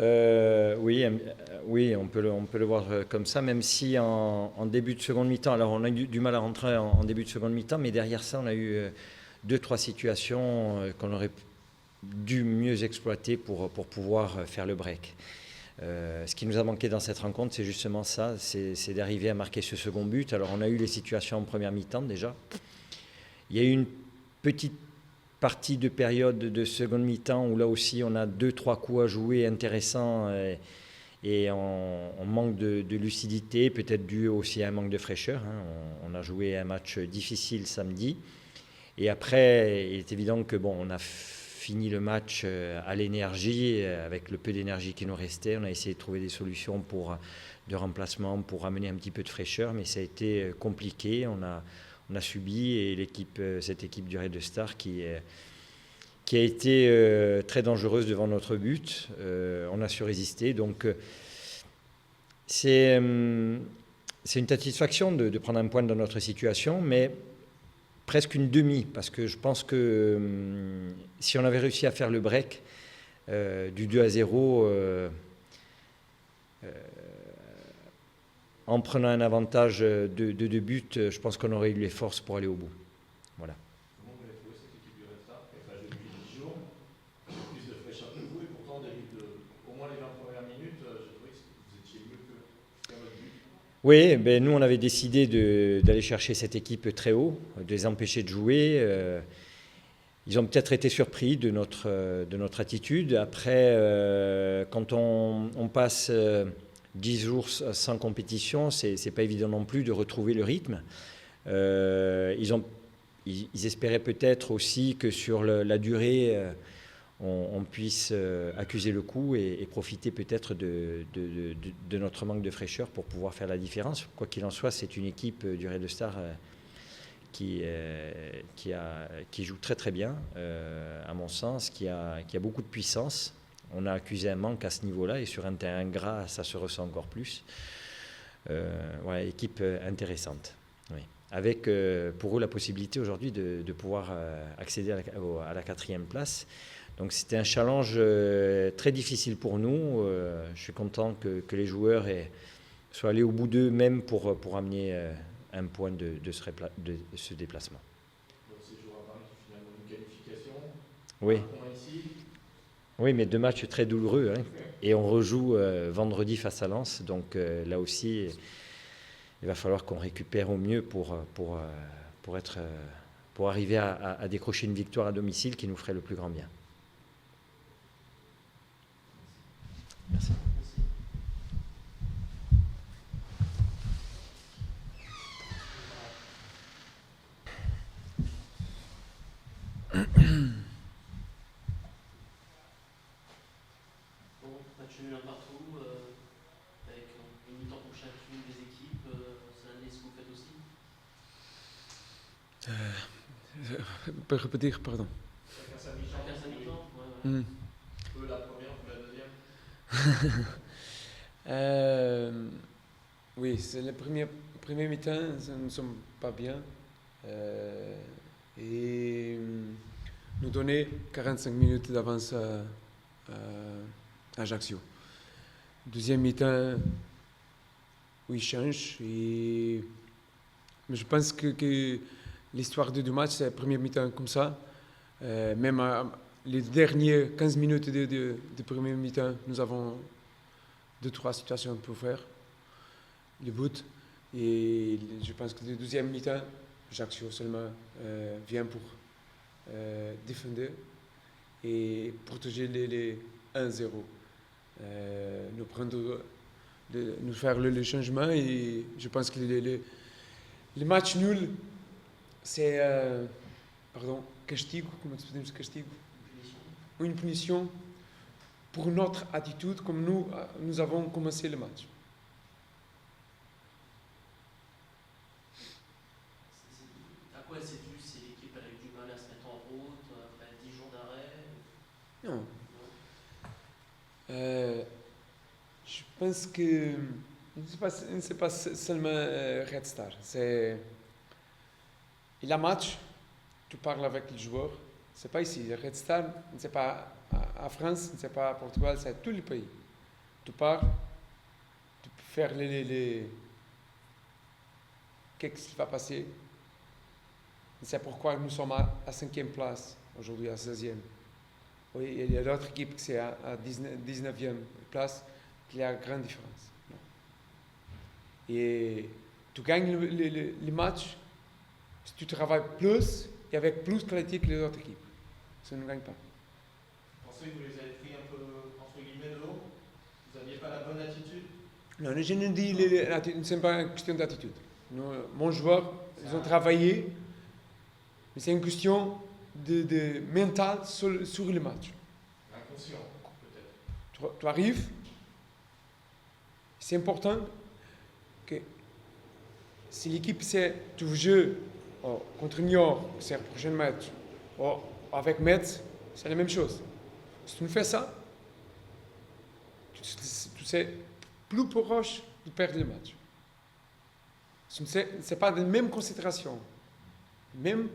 Oui, on peut le voir comme ça, même si en début de seconde mi-temps, alors on a eu du mal à rentrer en début de seconde mi-temps, mais derrière ça, on a eu deux, trois situations qu'on aurait dû mieux exploiter pour pouvoir faire le break. Ce qui nous a manqué dans cette rencontre, c'est justement ça, c'est d'arriver à marquer ce second but. Alors on a eu les situations en première mi-temps déjà. Il y a eu une petite partie de période de seconde mi-temps où là aussi on a 2-3 coups à jouer intéressants et on manque de lucidité, peut-être dû aussi à un manque de fraîcheur. On a joué un match difficile samedi et après il est évident que on a fini le match à l'énergie, avec le peu d'énergie qui nous restait. On a essayé de trouver des solutions de remplacement pour amener un petit peu de fraîcheur, mais ça a été compliqué. On a subi et cette équipe du Red Star qui a été très dangereuse devant notre but. On a su résister. Donc c'est une satisfaction de prendre un point dans notre situation, mais presque une demi, parce que je pense que si on avait réussi à faire le break du 2-0 en prenant un avantage de 2 buts, je pense qu'on aurait eu les forces pour aller au bout. Voilà. Comment vous avez trouvé cette équipe du Red Star qui a pas joué depuis 10 jours, plus de fraîcheur que vous, et pourtant au moins les 20 premières minutes, j'ai trouvé que vous étiez mieux qu'à votre but. Oui, nous on avait décidé d'aller chercher cette équipe très haut, de les empêcher de jouer. Ils ont peut-être été surpris de notre attitude. Après, quand on passe 10 jours sans compétition, c'est pas évident non plus de retrouver le rythme. Ils espéraient peut-être aussi que sur la durée, on puisse accuser le coup et profiter peut-être de notre manque de fraîcheur pour pouvoir faire la différence. Quoi qu'il en soit, c'est une équipe du Red Star qui joue très très bien, à mon sens, qui a beaucoup de puissance. On a accusé un manque à ce niveau-là et sur un terrain gras, ça se ressent encore plus. Équipe intéressante. Oui. Avec pour eux la possibilité aujourd'hui de pouvoir accéder à la 4e place. Donc c'était un challenge très difficile pour nous. Je suis content que les joueurs soient allés au bout d'eux-mêmes pour amener un point de ce déplacement. Votre séjour à Paris qui finalement une qualification. Oui. Un point ici. Oui, mais 2 matchs très douloureux. Et on rejoue vendredi face à Lens. Donc là aussi, il va falloir qu'on récupère au mieux pour arriver à décrocher une victoire à domicile qui nous ferait le plus grand bien. Merci. Match nul un partout, avec une mi-temps pour chacune des équipes. C'est l'année ce que vous faites aussi. Répéter, pardon. Chacun sa mi-temps. Chacun sa mi-temps, ouais. Eux la première, vous la deuxième. Oui, c'est le premier mi-temps, nous ne sommes pas bien. Et nous donner 45 minutes d'avance à Ajaccio. Deuxième mi-temps, oui, change. Mais je pense que l'histoire de 2 matchs, c'est le premier mi-temps comme ça. Même les dernières 15 minutes de premier mi-temps, nous avons 2-3 situations pour faire le but. Et je pense que le deuxième mi-temps, Ajaccio seulement vient pour défendre et protéger les 1-0. Nous faire le changement et je pense que les matchs nuls, c'est castigo, comment expliquemos castigo? Une punition pour notre attitude comme nous avons commencé le match. À quoi c'est dû? C'est l'équipe avec du mal à se mettre en route après 10 jours d'arrêt? Non. Je pense que c'est pas seulement Red Star. Il a match, tu parles avec les joueurs. C'est pas ici. Red Star, c'est pas à France, c'est pas à Portugal, c'est à tous les pays. tu pars, tu peux faire qu'est-ce qui va passer. C'est pourquoi nous sommes à 5e place, aujourd'hui à 16e. Oui, il y a d'autres équipes qui sont à 19e place, il y a une grande différence. Et tu gagnes les matchs si tu travailles plus et avec plus de qualité que les autres équipes. Ça ne gagne pas. Vous pensez que vous les avez pris un peu, entre guillemets, de haut? Vous n'aviez pas la bonne attitude? Non, je ne dis ce n'est pas une question d'attitude. Mon joueur, ils ont travaillé, mais c'est une question de mental sur le match. Inconscient, peut-être. Tu arrives, c'est important que si l'équipe sait tu joues contre Niort, c'est le prochain match, avec Metz, c'est la même chose. Si tu ne fais ça, tu sais plus proche de perdre le match. Ce n'est pas la même concentration, même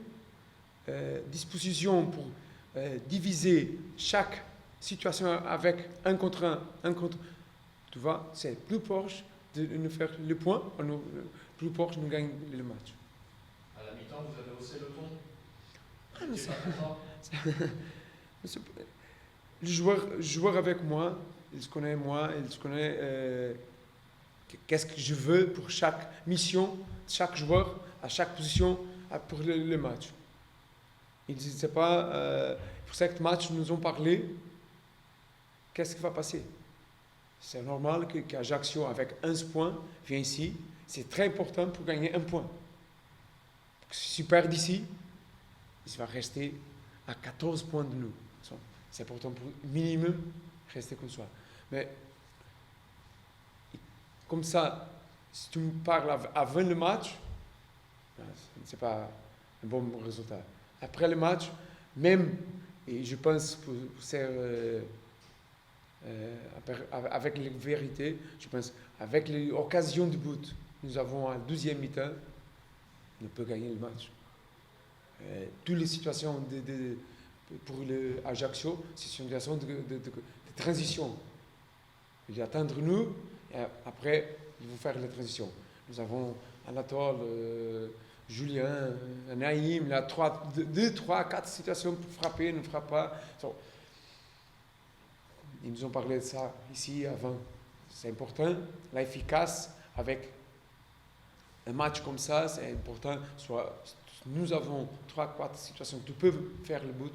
disposition pour diviser chaque situation avec un contre. Tu vois, c'est plus proche de nous faire le point, plus proche de nous gagner le match. À la mi-temps, vous avez haussé le ton? Ah, mais C'est pas content? Le joueur avec moi, il se connaît moi, il se connaît qu'est-ce que je veux pour chaque mission, chaque joueur, à chaque position pour le match. Il ne sait pas, pour chaque match, nous ont parlé, qu'est-ce qui va passer. C'est normal qu'Ajaccio, avec 11 points, vient ici. C'est très important pour gagner un point. Si tu perds d'ici, il va rester à 14 points de nous. C'est important pour minimum rester comme ça. Mais comme ça, si tu me parles avant le match, ce n'est pas un bon résultat. Après le match, même, et je pense pour faire avec la vérité, je pense avec l'occasion de but, nous avons un 12e mi-temps, on peut gagner le match. Toutes les situations pour l'Ajaccio, c'est une situation de transition. Ils attendent nous, et après, ils vont faire la transition. Nous avons Anatole, Julien, Naïm, il y a 2, 3, 4 situations pour frapper, ne frappe pas. Ils nous ont parlé de ça ici avant. C'est important, l'efficace avec un match comme ça, c'est important. Soit nous avons 3, 4 situations, tu peux faire le but,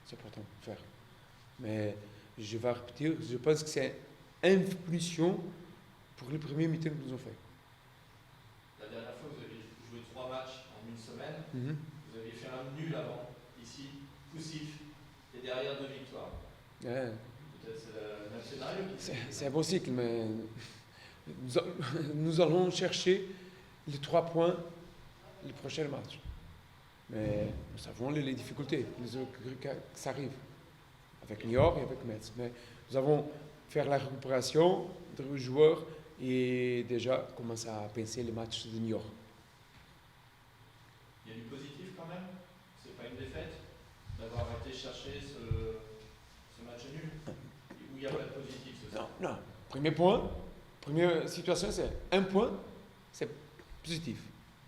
c'est important de faire. Mais je vais répéter, je pense que c'est une punition pour le premier mi-temps que nous avons fait. La dernière fois, vous avez joué 3 matchs en une semaine. Vous aviez fait un nul avant, ici, poussif, et derrière 2 victoires. Ouais. Peut-être c'est le même scénario qui c'est un bon cycle, mais nous allons chercher les 3 points le prochain match. Mais nous savons les difficultés que ça arrive avec Niort et avec Metz. Mais nous allons faire la récupération des joueurs et déjà commencer à penser les matchs de Niort. Il y a du positif quand même? C'est pas une défaite d'avoir été chercher ce match nul? Où il n'y a pas de positif ce soir? Non. Premier point, première situation, c'est un point, c'est positif.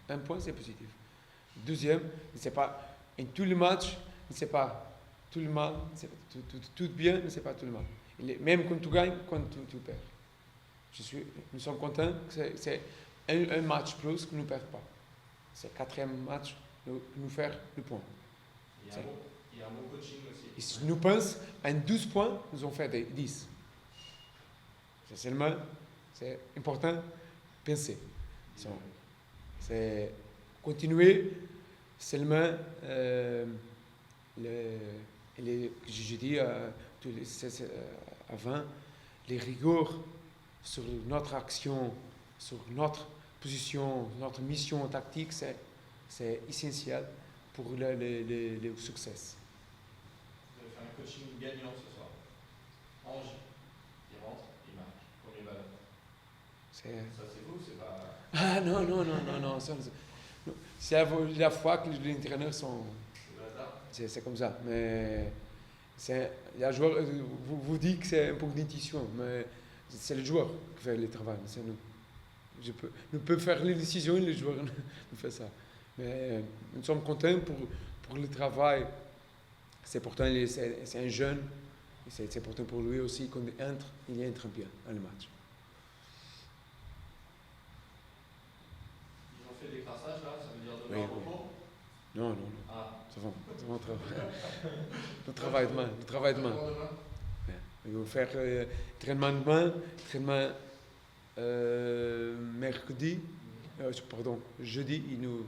Un point, c'est positif. Deuxième, c'est pas en tous les matchs, c'est pas tout le mal, c'est tout bien, mais c'est pas tout le mal. Même quand tu gagnes, quand tu perds. Nous sommes contents que c'est un match plus que nous ne perdons pas. C'est le 4e match nous faire le point. Il y a un bon coaching aussi. Et si nous pensons, en 12 points, nous avons fait 10. C'est seulement, c'est important de penser. C'est continuer seulement, je dis avant, les rigueurs sur notre action, sur notre position, notre mission tactique, c'est essentiel pour le succès. Vous allez faire un coaching gagnant ce soir. Ange, il rentre, il marque. Premier ballon. Ça c'est vous, c'est pas... Ah non. C'est la fois que les entraîneurs sont... C'est comme ça. Mais il y a joueur, vous dites que c'est un peu d'intuition, mais C'est le joueur qui fait le travail, c'est nous. Nous pouvons faire les décisions, les joueurs nous font ça. Mais nous sommes contents pour le travail. C'est pourtant, c'est un jeune. C'est important pour lui aussi quand il entre bien dans le match. Ils ont fait des crassages là, ça veut dire Oui, demain oui. repos? Non. Ah, Ça va, on travaille. Nous travaillons demain. encore demain? Ils vont faire entraînement demain, entraînement mercredi, jeudi, ils nous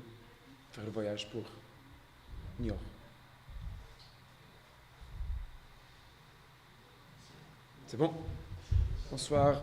faire le voyage pour New York. C'est bon? Bonsoir.